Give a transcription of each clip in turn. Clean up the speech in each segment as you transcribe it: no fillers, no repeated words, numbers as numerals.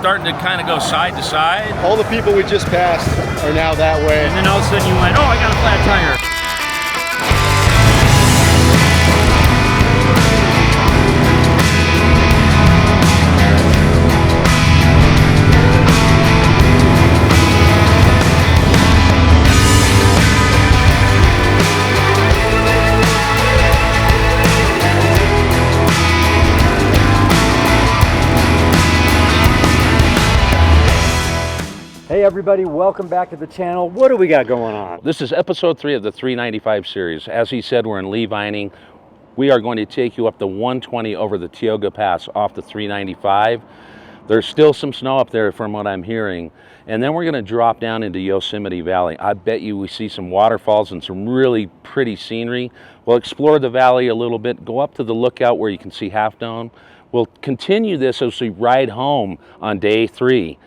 starting to kind of go side to side. All the people we just passed are now that way. And then all of a sudden you went, oh, I got a flat tire. Hey everybody, welcome back to the channel. What do we got going on? This is episode 3 of the 395 series. As he said, we're in Lee Vining. We are going to take you up to 120 over the Tioga Pass off the 395. There's still some snow up there from what I'm hearing. And then we're going to drop down into Yosemite Valley. I bet you we see some waterfalls and some really pretty scenery. We'll explore the valley a little bit, go up to the lookout where you can see Half Dome. We'll continue this as we ride home on day 3.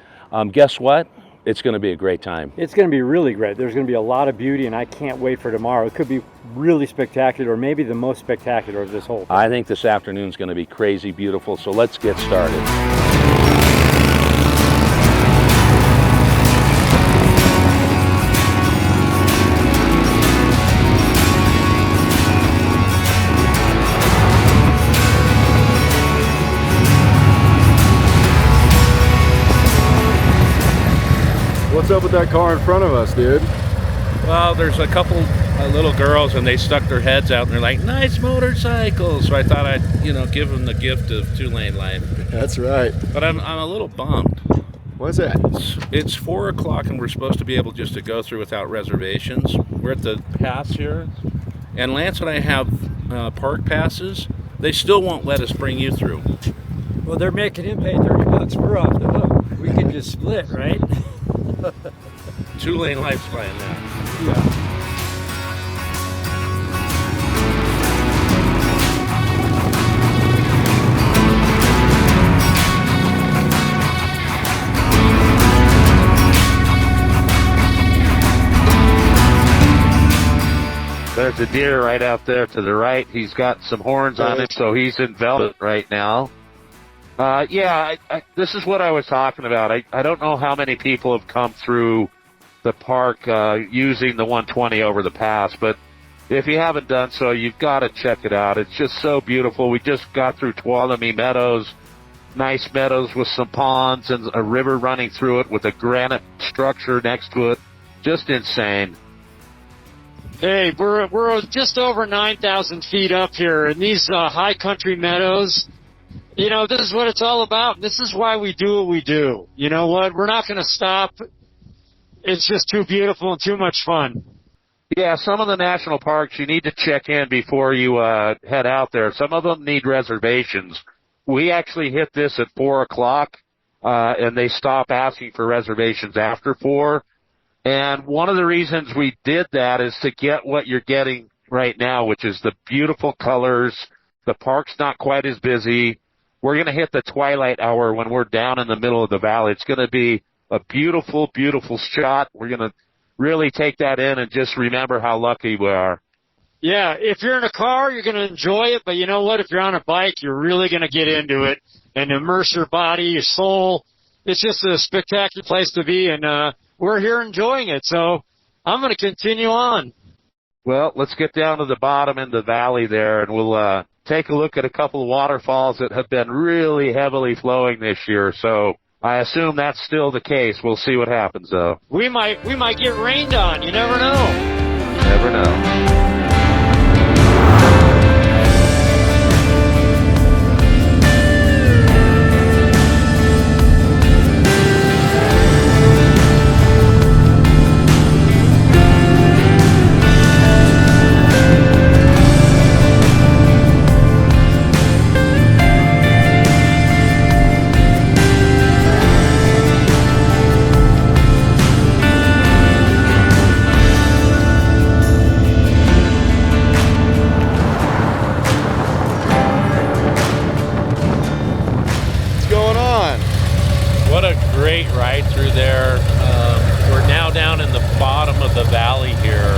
Guess what? It's going to be a great time. It's going to be really great. There's going to be a lot of beauty, and I can't wait for tomorrow. It could be really spectacular, or maybe the most spectacular of this whole thing. I think this afternoon's going to be crazy beautiful, so let's get started. What's up with that car in front of us, dude? Well, there's a couple little girls and they stuck their heads out and they're like, nice motorcycle. So I thought I'd, give them the gift of 2-lane life. That's right. But I'm a little bummed. What's that? It's 4 o'clock and we're supposed to be able just to go through without reservations. We're at the pass here. And Lance and I have park passes. They still won't let us bring you through. Well, they're making him pay $30. We're off the hook. We could just split, right? 2-lane life's fine now. Yeah. There's a deer right out there to the right. He's got some horns on it, so he's in velvet right now. This is what I was talking about. I don't know how many people have come through the park using the 120 over the pass, but if you haven't done so, you've got to check it out. It's just so beautiful. We just got through Tuolumne Meadows, nice meadows with some ponds and a river running through it with a granite structure next to it. Just insane. Hey, we're just over 9,000 feet up here in these high country meadows. This is what it's all about. This is why we do what we do. You know what? We're not going to stop. It's just too beautiful and too much fun. Yeah, some of the national parks you need to check in before you head out there. Some of them need reservations. We actually hit this at 4 o'clock, and they stop asking for reservations after 4. And one of the reasons we did that is to get what you're getting right now, which is the beautiful colors. The park's not quite as busy. We're going to hit the twilight hour when we're down in the middle of the valley. It's going to be a beautiful, beautiful shot. We're going to really take that in and just remember how lucky we are. Yeah, if you're in a car, you're going to enjoy it. But you know what? If you're on a bike, you're really going to get into it and immerse your body, your soul. It's just a spectacular place to be, and we're here enjoying it. So I'm going to continue on. Well, let's get down to the bottom in the valley there, and we'll take a look at a couple of waterfalls that have been really heavily flowing this year. So I assume that's still the case. We'll see what happens, though. We might get rained on. You never know. Never know. Great ride through there. We're now down in the bottom of the valley here.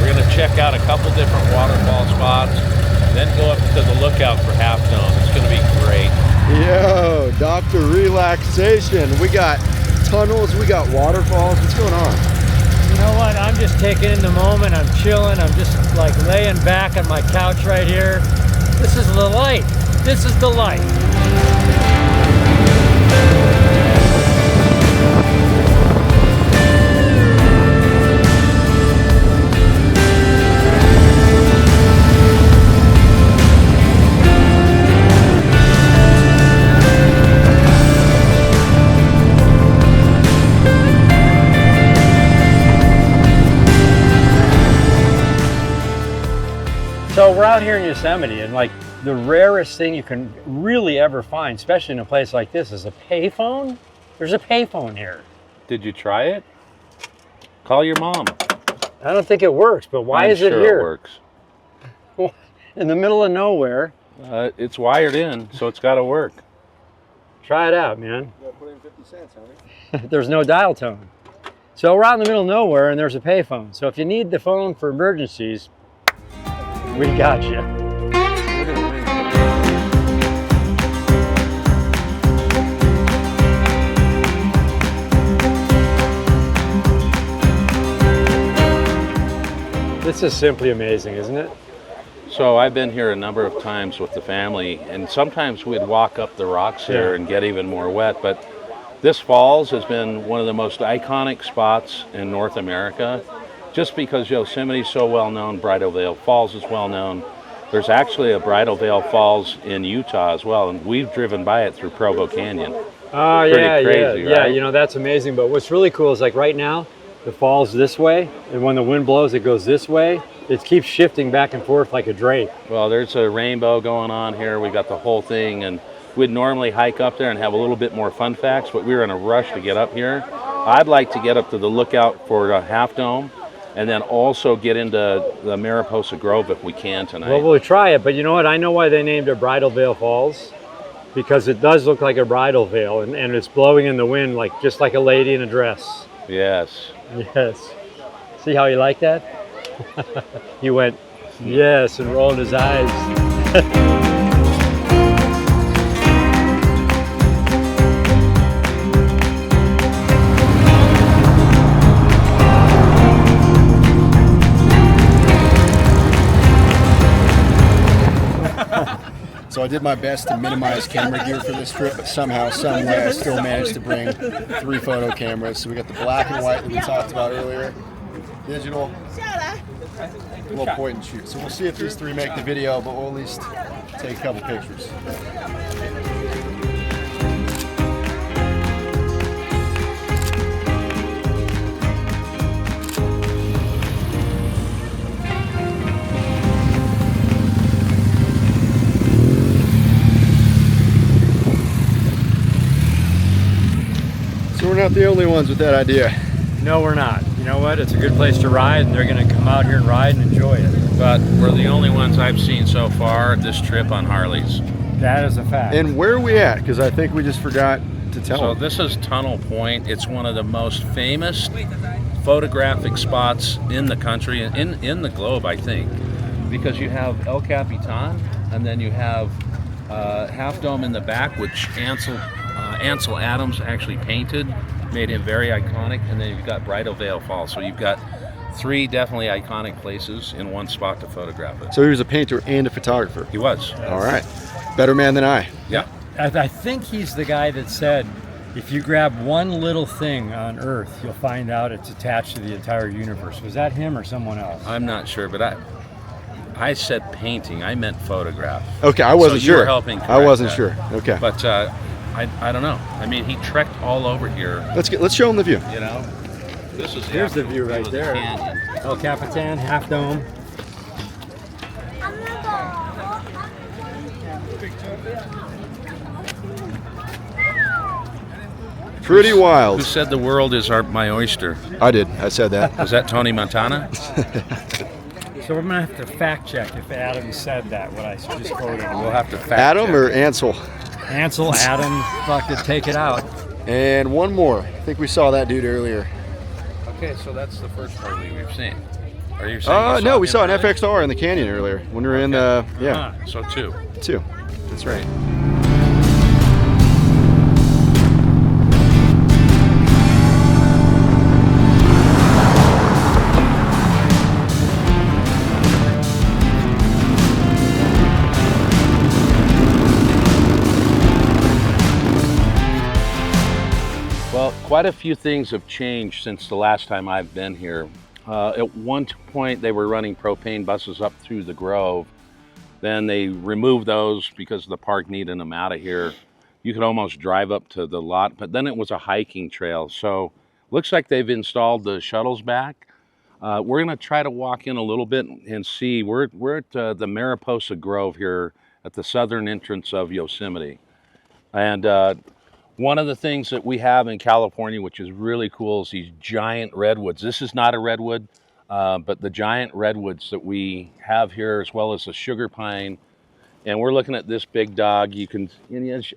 We're going to check out a couple different waterfall spots, then go up to the lookout for Half Dome. It's going to be great. Yo, Dr. Relaxation. We got tunnels, we got waterfalls. What's going on? You know what? I'm just taking in the moment. I'm chilling. I'm just like laying back on my couch right here. This is the life. This is the life. So we're out here in Yosemite, and like the rarest thing you can really ever find, especially in a place like this, is a payphone. There's a payphone here. Did you try it? Call your mom. I don't think it works, but why is it sure here? It works. In the middle of nowhere. It's wired in, so it's got to work. Try it out, man. You gotta put in 50 cents, honey. There's no dial tone. So we're out in the middle of nowhere, and there's a payphone. So if you need the phone for emergencies, we got you. This is simply amazing, isn't it? So I've been here a number of times with the family, and sometimes we'd walk up the rocks here and get even more wet, but this falls has been one of the most iconic spots in North America. Just because Yosemite is so well known, Bridalveil Falls is well known. There's actually a Bridalveil Falls in Utah as well, and we've driven by it through Provo Canyon. Oh, yeah, crazy, yeah, right? you know, that's amazing. But what's really cool is like right now, the fall's this way, and when the wind blows, it goes this way. It keeps shifting back and forth like a drape. Well, there's a rainbow going on here. We got the whole thing, and we'd normally hike up there and have a little bit more fun facts, but we were in a rush to get up here. I'd like to get up to the lookout for Half Dome, and then also get into the Mariposa Grove if we can tonight. Well, we'll try it, but you know what? I know why they named it Bridalveil Falls, because it does look like a bridal veil, and it's blowing in the wind like just like a lady in a dress. Yes. Yes. See how he liked that? He went, yes, and rolled his eyes. So I did my best to minimize camera gear for this trip, but somehow, some way, I still managed to bring 3 photo cameras. So we got the black and white that we talked about earlier, digital, a little point and shoot. So we'll see if these 3 make the video, but we'll at least take a couple pictures. So we're not the only ones with that idea. No, we're not. You know what? It's a good place to ride, and they're going to come out here and ride and enjoy it. But we're the only ones I've seen so far this trip on Harleys. That is a fact. And where are we at? Because I think we just forgot to tell So them. this is Tunnel Point. It's one of the most famous photographic spots in the country, in the globe, I think, because you have El Capitan, and then you have Half Dome in the back, which Ansel Adams actually painted, made him very iconic, and then you've got Bridalveil Fall. So you've got 3 definitely iconic places in one spot to photograph it. So he was a painter and a photographer. He was. All right. Better man than I. Yeah. I think he's the guy that said, if you grab one little thing on Earth, you'll find out it's attached to the entire universe. Was that him or someone else? I'm not sure, but I said painting. I meant photograph. Okay, I wasn't So you sure. were helping I correct wasn't that. sure. Okay. But I don't know. I mean, he trekked all over here. Let's show him the view. You know, this is Here's the view right of the there. canyon. El Capitan, Half Dome. Pretty Who wild. said the world is my oyster? I did. I said that. Was that Tony Montana? So we're going to have to fact check if Adam said that, what I just quoted. We'll have to fact Adam check. or Ansel? Ansel, Adam, fucking take it out. And one more. I think we saw that dude earlier. Okay, so that's the first Harley we've seen. Are you saying? No, we saw an him earlier? FXR in the canyon earlier when we were in the, yeah, So 2. 2. That's right. Well, quite a few things have changed since the last time I've been here. At one point, they were running propane buses up through the Grove. Then they removed those because the park needed them out of here. You could almost drive up to the lot, but then it was a hiking trail. So looks like they've installed the shuttles back. We're going to try to walk in a little bit and see. We're at the Mariposa Grove here at the southern entrance of Yosemite. And one of the things that we have in California, which is really cool, is these giant redwoods. This is not a redwood, but the giant redwoods that we have here, as well as the sugar pine. And we're looking at this big dog. You can,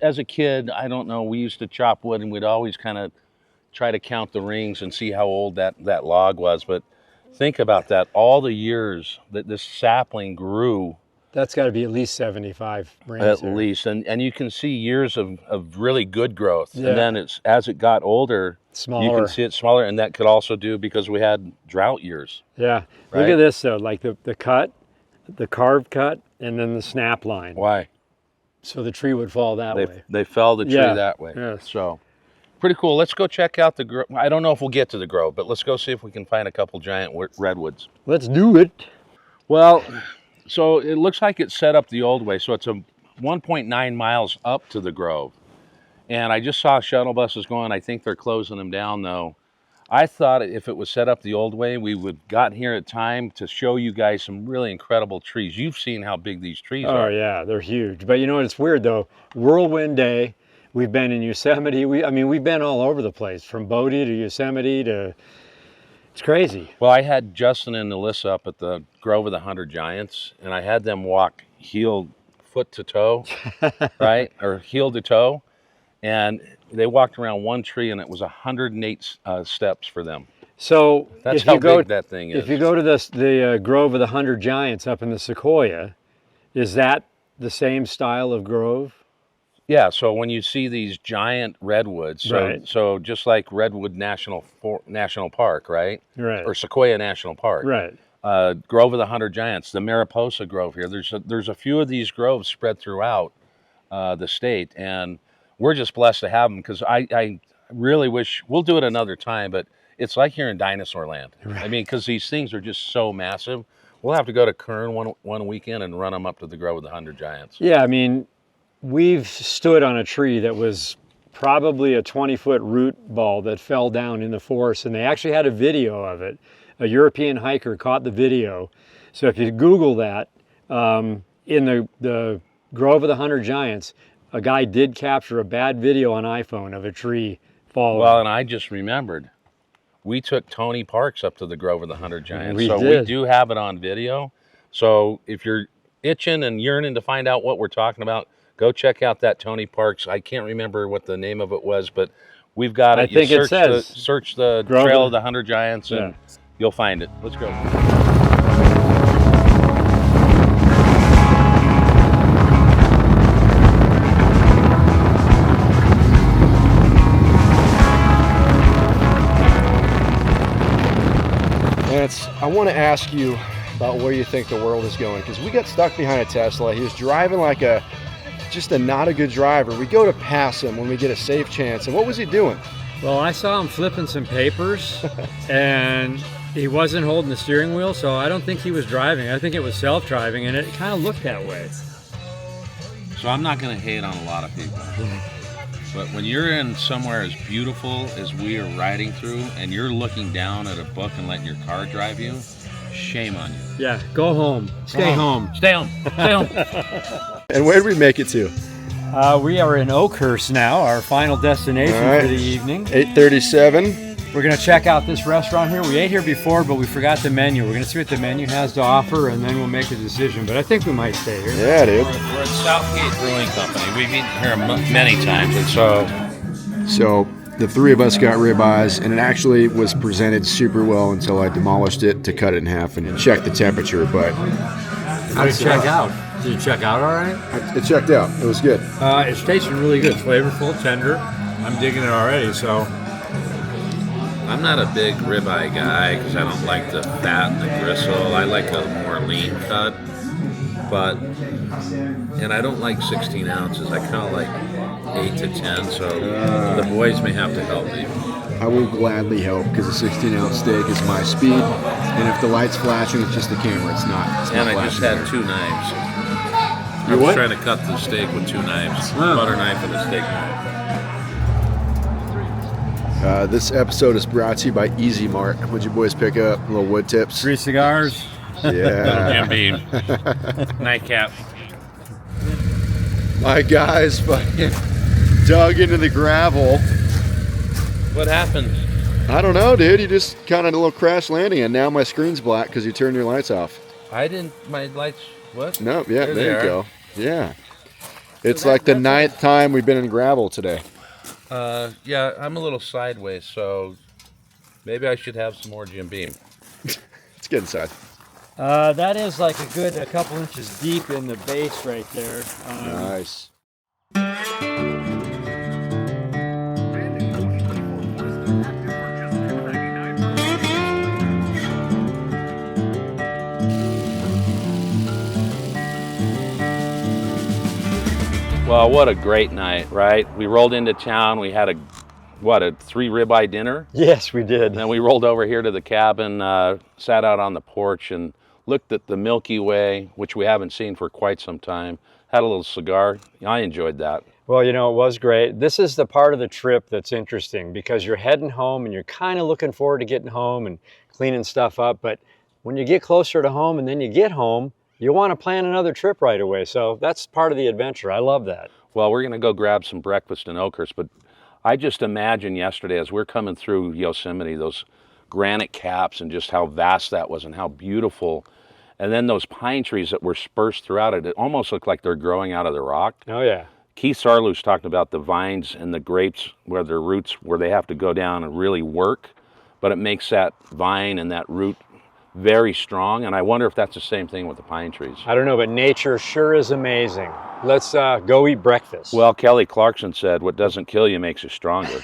as a kid, I don't know, we used to chop wood and we'd always kind of try to count the rings and see how old that log was. But think about that, all the years that this sapling grew. That's got to be at least 75 branches. At least, and you can see years of really good growth. Yeah. And then as it got older, Smaller. you can see it smaller, and that could also do because we had drought years. Yeah, Right? Look at this though, like the cut, the carved cut, and then the snap line. Why? So the tree would fall that way. They fell the tree Yeah. that way. Yes. So, pretty cool. Let's go check out the grove. I don't know if we'll get to the grove, but let's go see if we can find a couple giant redwoods. Let's do it. Well, so it looks like it's set up the old way. So it's a 1.9 miles up to the grove. And I just saw shuttle buses going. I think they're closing them down though. I thought if it was set up the old way, we would got here at time to show you guys some really incredible trees. You've seen how big these trees Oh are. yeah, they're huge. But you know what? It's weird though. Whirlwind day. We've been in Yosemite. We've been all over the place, from Bodie to Yosemite to. It's crazy. Well, I had Justin and Alyssa up at the Grove of the 100 Giants, and I had them walk foot to toe, right? Or heel to toe. And they walked around one tree, and it was 108 steps for them. So That's if how you go, big that thing is. If you go to the Grove of the 100 Giants up in the Sequoia, is that the same style of grove? Yeah, so when you see these giant redwoods, Right. so just like Redwood National Park, right? Right. Or Sequoia National Park. Right. Grove of the 100 Giants, the Mariposa Grove here. There's a few of these groves spread throughout the state, and we're just blessed to have them because I really wish, we'll do it another time, but it's like here in Dinosaur Land. Right. I mean, because these things are just so massive. We'll have to go to Kern one weekend and run them up to the Grove of the 100 Giants. Yeah, I mean, we've stood on a tree that was probably a 20-foot root ball that fell down in the forest, and they actually had a video of it. A European hiker caught the video. So if you Google that, in the Grove of the 100 Giants, a guy did capture a bad video on iPhone of a tree falling. Well, and I just remembered, we took Tony Parks up to the Grove of the 100 Giants. We so did. we do have it on video. So if you're itching and yearning to find out what we're talking about, go check out that Tony Parks. I can't remember what the name of it was, but we've got it. I think it says search the Grove Trail of- of the 100 Giants and you'll find it. Let's go. Lance, I want to ask you about where you think the world is going, because we got stuck behind a Tesla. He was driving like just not a good driver. We go to pass him when we get a safe chance, and what was he doing? Well, I saw him flipping some papers, and he wasn't holding the steering wheel, so I don't think he was driving. I think it was self-driving, and it kind of looked that way. So I'm not going to hate on a lot of people. But when you're in somewhere as beautiful as we are riding through and you're looking down at a book and letting your car drive you, shame on you. Yeah, go home. Stay home. Stay home. Stay home. And where did we make it to? We are in Oakhurst now, our final destination All right. for the evening. 8:37. We're going to check out this restaurant here. We ate here before, but we forgot the menu. We're going to see what the menu has to offer, and then we'll make a decision. But I think we might stay here. Yeah, dude. We're at Southgate Brewing Company. We've eaten here many times, and So the three of us got ribeyes, and it actually was presented super well until I demolished it to cut it in half and check the temperature. But How did it check out? Did it check out all right? it checked out. It was good. It's tasting really good. Flavorful, tender. I'm digging it already, so. I'm not a big ribeye guy because I don't like the fat and the gristle. I like a more lean cut, and I don't like 16 ounces. I kind of like 8 to 10, so the boys may have to help me. I will gladly help because a 16-ounce steak is my speed, and if the light's flashing, it's just the camera. It's not. And I just had 2 knives. I was trying to cut the steak with 2 knives, butter knife and a steak knife. This episode is brought to you by Easy Mart. What'd you boys pick up? Little wood tips? 3 cigars. Yeah. Jim Beam. Nightcap. My guys fucking dug into the gravel. What happened? I don't know, dude. You just kind of a little crash landing, and now my screen's black because you turned your lights off. My lights, what? No, yeah, there you go. Yeah. It's that- like the that's 9th time we've been in gravel today. Yeah, I'm a little sideways, so maybe I should have some more Jim Beam. Let's get inside. That is like a couple inches deep in the base right there. Nice. Well, what a great night, right? We rolled into town. We had a 3 ribeye dinner. Yes, we did. And then we rolled over here to the cabin, sat out on the porch and looked at the Milky Way, which we haven't seen for quite some time. Had a little cigar. I enjoyed that. Well, you know, it was great. This is the part of the trip that's interesting because you're heading home and you're kind of looking forward to getting home and cleaning stuff up. But when you get closer to home and then you get home, you want to plan another trip right away. So that's part of the adventure. I love that. Well, we're going to go grab some breakfast in Oakhurst, but I just imagined yesterday as we're coming through Yosemite, those granite caps and just how vast that was and how beautiful. And then those pine trees that were dispersed throughout it, it almost looked like they're growing out of the rock. Oh, yeah. Keith Sarlous talked about the vines and the grapes where their roots, where they have to go down and really work, but it makes that vine and that root very strong. And I wonder if that's the same thing with the pine trees. I don't know, but nature sure is amazing. Let's go eat breakfast. Well, Kelly Clarkson said, what doesn't kill you makes you stronger.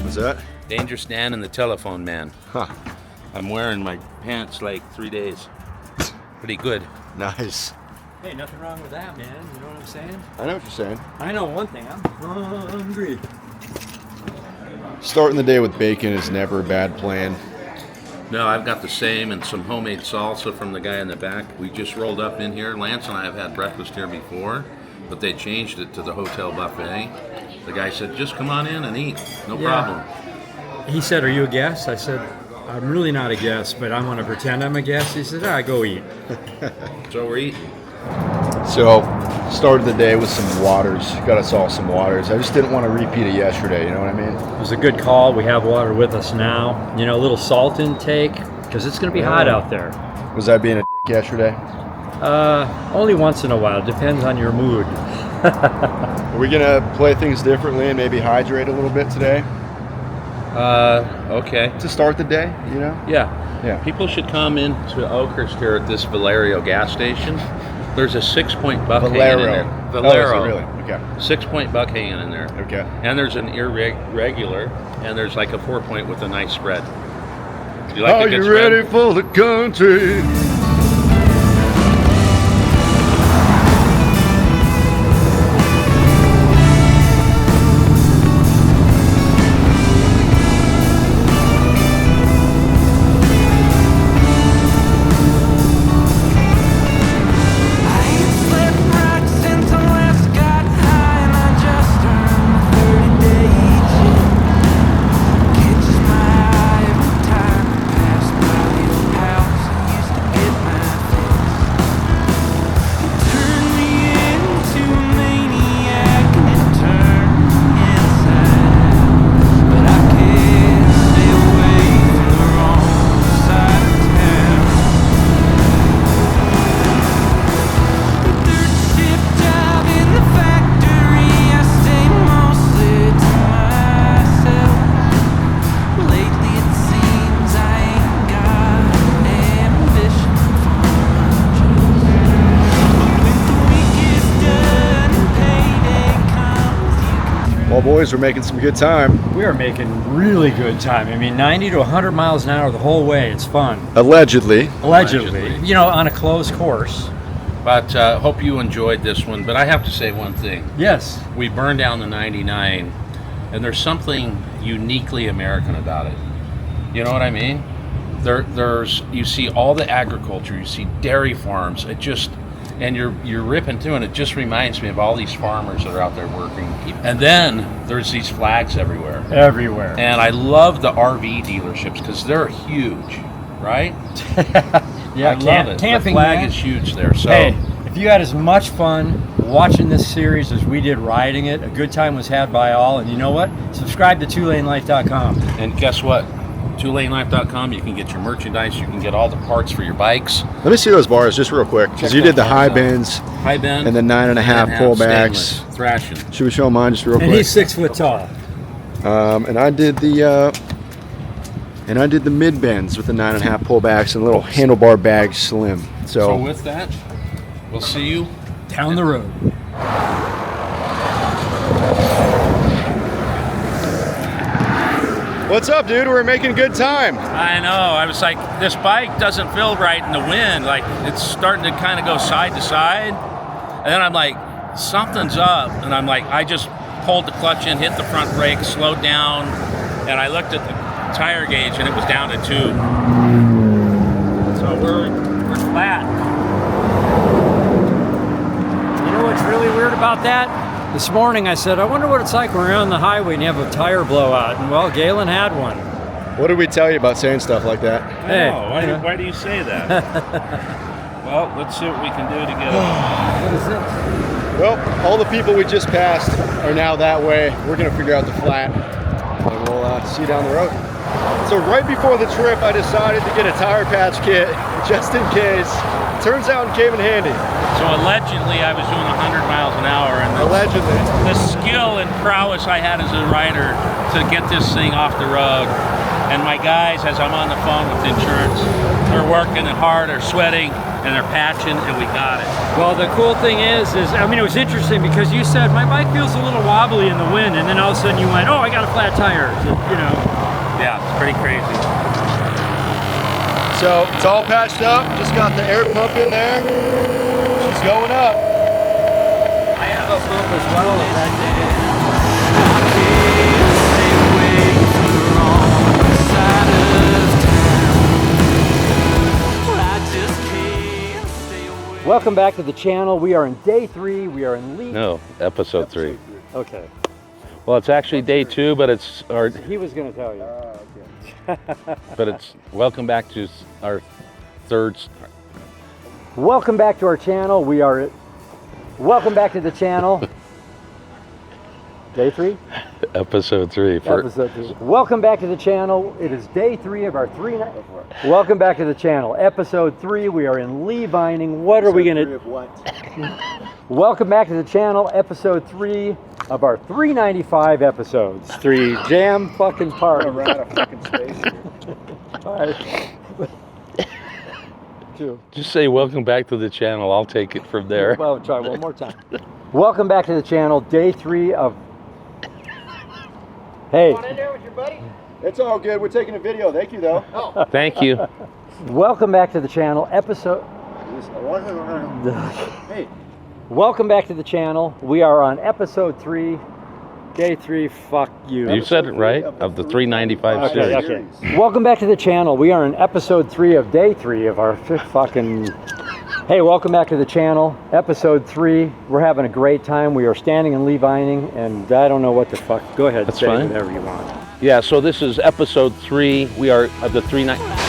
What's that? Danger Stan and the Telephone Man. Huh. I'm wearing my pants like 3 days. Pretty good. Nice. Hey, nothing wrong with that, man. You know what I'm saying? I know what you're saying. I know one thing. I'm hungry. Starting the day with bacon is never a bad plan. No, I've got the same and some homemade salsa from the guy in the back. We just rolled up in here. Lance and I have had breakfast here before, but they changed it to the hotel buffet. The guy said, just come on in and eat. No problem. He said, "Are you a guest?" I said, "I'm really not a guest, but I want to pretend I'm a guest." He said, go eat." So we're eating. So, started the day with some waters. Got us all some waters. I just didn't want to repeat it yesterday, you know what I mean? It was a good call. We have water with us now. You know, a little salt intake because it's going to be hot out there. Was I being a dick yesterday? Only once in a while. Depends on your mood. Are we going to play things differently and maybe hydrate a little bit today Okay. to start the day, you know? Yeah. People should come into Oakhurst here at this Valerio gas station. There's a 6-point buck hanging in there. Valero. Oh, is it really? Okay. 6-point buck hanging in there. Okay. And there's an irregular, and there's like a 4-point with a nice spread. You like Are a good you spread? ready for the country? Well, boys, we're making some good time. We are making really good time. I mean, 90 to 100 miles an hour the whole way. It's fun. Allegedly. Allegedly. You know, on a closed course. But hope you enjoyed this one. But I have to say one thing. Yes. We burned down the 99, and there's something uniquely American about it. You know what I mean? There's you see all the agriculture, you see dairy farms. It just, and you're ripping through, and it just reminds me of all these farmers that are out there working. And then there's these flags everywhere. Everywhere. And I love the RV dealerships because they're huge, right? Yeah, I love it. Camping, the flag man. is huge there. So Hey, if you had as much fun watching this series as we did riding it, a good time was had by all. And you know what? Subscribe to twolanelife.com. and guess what? twolanelife.com, you can get your merchandise, you can get all the parts for your bikes. Let me see those bars just real quick, because you did the high bends High bend and the 9.5 pullbacks. stainless, thrashing. Should we show mine just real And quick? he's 6 foot tall. And I did the mid bends with the 9.5 pullbacks and a little handlebar bag slim. So with that, we'll see you Down the road. What's up, dude? We're making good time. I know. I was like, this bike doesn't feel right in the wind. Like, it's starting to kind of go side to side. And then I'm like, something's up. And I'm like, I just pulled the clutch in, hit the front brake, slowed down, and I looked at the tire gauge, and it was down to 2. So we're flat. You know what's really weird about that? This morning I said, I wonder what it's like when we're on the highway and you have a tire blowout. And well, Galen had one. What did we tell you about saying stuff like that? Hey, Why do you say that? Well, let's see what we can do to get it. What is this? Well, all the people we just passed are now that way. We're going to figure out the flat, and we'll see you down the road. So right before the trip, I decided to get a tire patch kit, just in case. Turns out it came in handy. So allegedly, I was doing 100 miles an hour, and Allegedly. the skill and prowess I had as a rider to get this thing off the road. And my guys, as I'm on the phone with insurance, they're working hard, they're sweating, and they're patching, and we got it. Well, the cool thing is, I mean, it was interesting because you said, my bike feels a little wobbly in the wind, and then all of a sudden you went, oh, I got a flat tire, you know. Yeah, it's pretty crazy. So it's all patched up. Just got the air pump in there. She's going up. I have a pump as well. Welcome back to the channel. We are in day 3. We are in Lee. No, episode 3. Okay. Well, it's actually day 2, but it's our. He was going to tell you. But it's welcome back to our third. Welcome back to our channel. Welcome back to the channel. Day 3? Episode 3. Episode 3. Welcome back to the channel. It is day 3 of our 3 night. Welcome back to the channel. Episode 3. We are in Lee Vining. What are we going to? Welcome back to the channel. Episode 3 of our 395 episodes. 3 jam fucking park. I'm out of fucking space here. All right. 2. Just say welcome back to the channel. I'll take it from there. Well, try one more time. Welcome back to the channel. Day 3 of. Hey. In there with your buddy? It's all good. We're taking a video. Thank you, though. Oh. Thank you. Welcome back to the channel. Episode. Hey. Welcome back to the channel. We are on episode 3, day 3. Fuck you. You said it right, of the 395 series. Okay. Welcome back to the channel. We are in episode 3 of day 3 of our fucking. Hey, welcome back to the channel. Episode 3. We're having a great time. We are standing in Lee Vining, and I don't know what the fuck. Go ahead. That's say fine. whatever you want. Yeah, so this is episode 3. We are of the 395.